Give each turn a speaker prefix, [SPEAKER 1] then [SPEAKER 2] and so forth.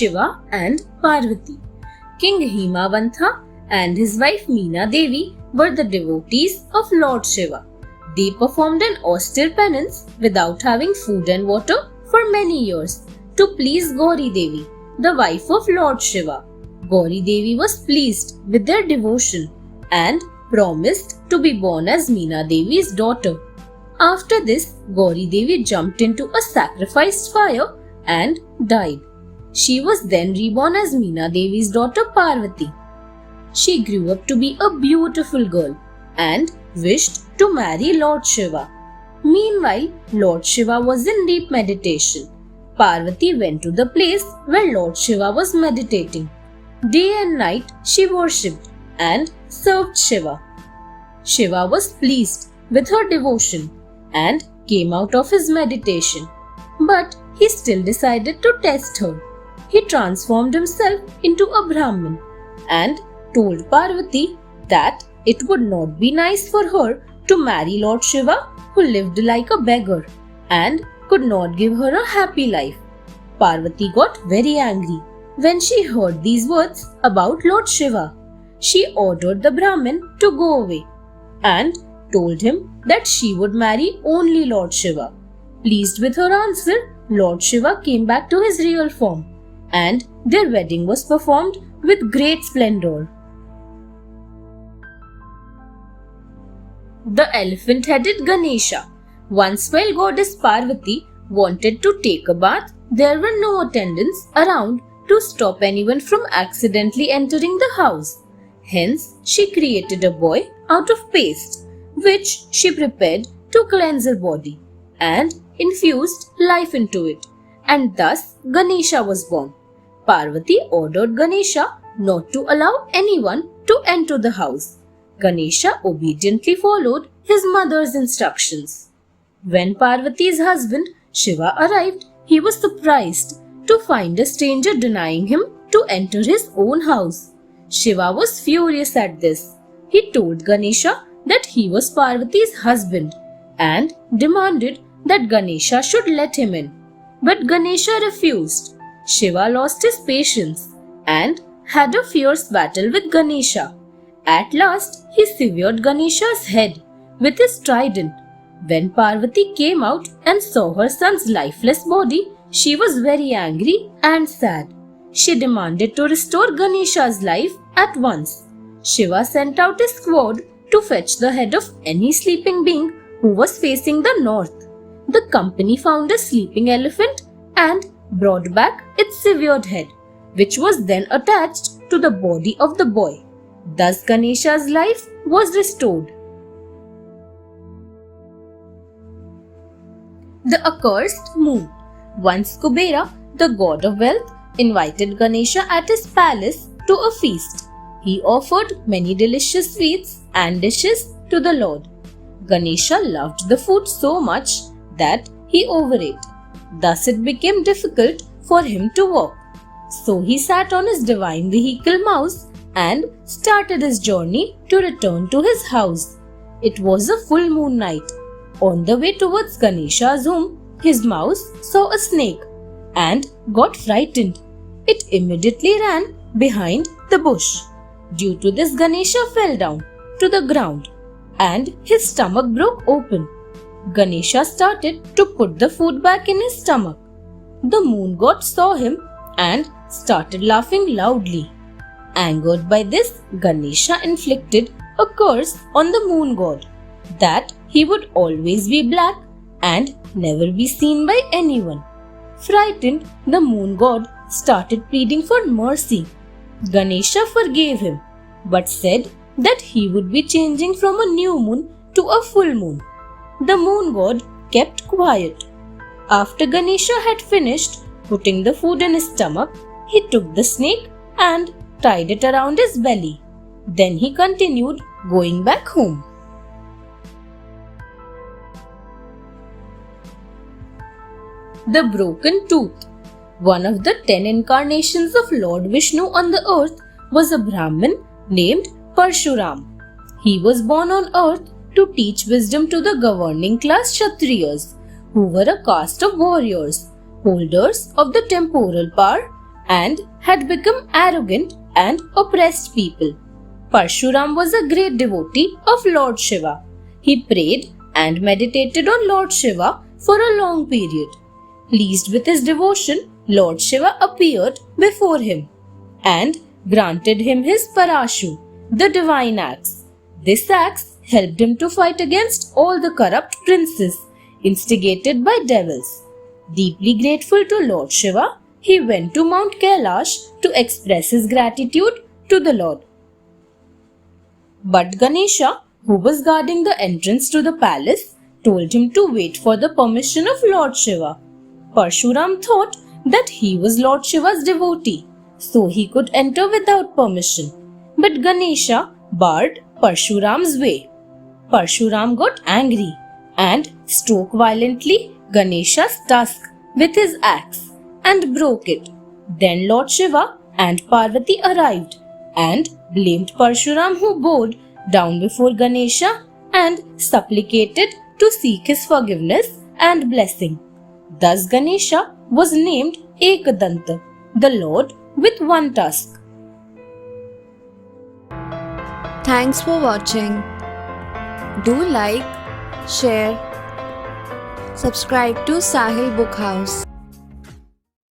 [SPEAKER 1] Shiva and Parvati. King Himavantha and his wife Meena Devi were the devotees of Lord Shiva. They performed an austere penance without having food and water for many years to please Gauri Devi, the wife of Lord Shiva. Gauri Devi was pleased with their devotion and promised to be born as Meena Devi's daughter. After this, Gauri Devi jumped into a sacrificed fire and died. She was then reborn as Meena Devi's daughter Parvati. She grew up to be a beautiful girl and wished to marry Lord Shiva. Meanwhile, Lord Shiva was in deep meditation. Parvati went to the place where Lord Shiva was meditating. Day and night she worshipped and served Shiva. Shiva was pleased with her devotion and came out of his meditation. But he still decided to test her. He transformed himself into a Brahmin and told Parvati that it would not be nice for her to marry Lord Shiva, who lived like a beggar and could not give her a happy life. Parvati got very angry when she heard these words about Lord Shiva. She ordered the Brahmin to go away and told him that she would marry only Lord Shiva. Pleased with her answer, Lord Shiva came back to his real form and their wedding was performed with great splendor. The elephant-headed Ganesha. Once while goddess Parvati wanted to take a bath, there were no attendants around to stop anyone from accidentally entering the house. Hence, she created a boy out of paste, which she prepared to cleanse her body and infused life into it, and thus Ganesha was born. Parvati ordered Ganesha not to allow anyone to enter the house. Ganesha obediently followed his mother's instructions. When Parvati's husband Shiva arrived, he was surprised to find a stranger denying him to enter his own house. Shiva was furious at this. He told Ganesha that he was Parvati's husband and demanded that Ganesha should let him in. But Ganesha refused. Shiva lost his patience and had a fierce battle with Ganesha. At last, he severed Ganesha's head with his trident. When Parvati came out and saw her son's lifeless body, she was very angry and sad. She demanded to restore Ganesha's life at once. Shiva sent out a squad to fetch the head of any sleeping being who was facing the north. The company found a sleeping elephant and brought back its severed head, which was then attached to the body of the boy. Thus Ganesha's life was restored. The accursed moon. Once Kubera, the god of wealth, invited Ganesha at his palace to a feast. He offered many delicious sweets and dishes to the Lord. Ganesha loved the food so much that he overate. Thus it became difficult for him to walk. So he sat on his divine vehicle mouse and started his journey to return to his house. It was a full moon night. On the way towards Ganesha's home, his mouse saw a snake and got frightened. It immediately ran behind the bush. Due to this, Ganesha fell down to the ground and his stomach broke open. Ganesha started to put the food back in his stomach. The moon god saw him and started laughing loudly. Angered by this, Ganesha inflicted a curse on the moon god that he would always be black and never be seen by anyone. Frightened, the moon god started pleading for mercy. Ganesha forgave him, but said that he would be changing from a new moon to a full moon. The moon god kept quiet. After Ganesha had finished putting the food in his stomach, he took the snake and tied it around his belly. Then he continued going back home. The broken tooth. One of the 10 incarnations of Lord Vishnu on the earth was a Brahmin named Parshuram. He was born on earth to teach wisdom to the governing class Kshatriyas, who were a caste of warriors, holders of the temporal power and had become arrogant and oppressed people. Parshuram was a great devotee of Lord Shiva. He prayed and meditated on Lord Shiva for a long period. Pleased with his devotion, Lord Shiva appeared before him and granted him his Parashu, the divine axe. This axe helped him to fight against all the corrupt princes instigated by devils. Deeply grateful to Lord Shiva, he went to Mount Kailash to express his gratitude to the Lord. But Ganesha, who was guarding the entrance to the palace, told him to wait for the permission of Lord Shiva. Parshuram thought that he was Lord Shiva's devotee, so he could enter without permission. But Ganesha barred Parshuram's way. Parshuram got angry and struck violently Ganesha's tusk with his axe and broke it. Then Lord Shiva and Parvati arrived and blamed Parshuram, who bowed down before Ganesha and supplicated to seek his forgiveness and blessing. Thus Ganesha was named Ekadanta, the Lord with one tusk.
[SPEAKER 2] Thanks for watching. Do like, share, subscribe to Sahil Book House.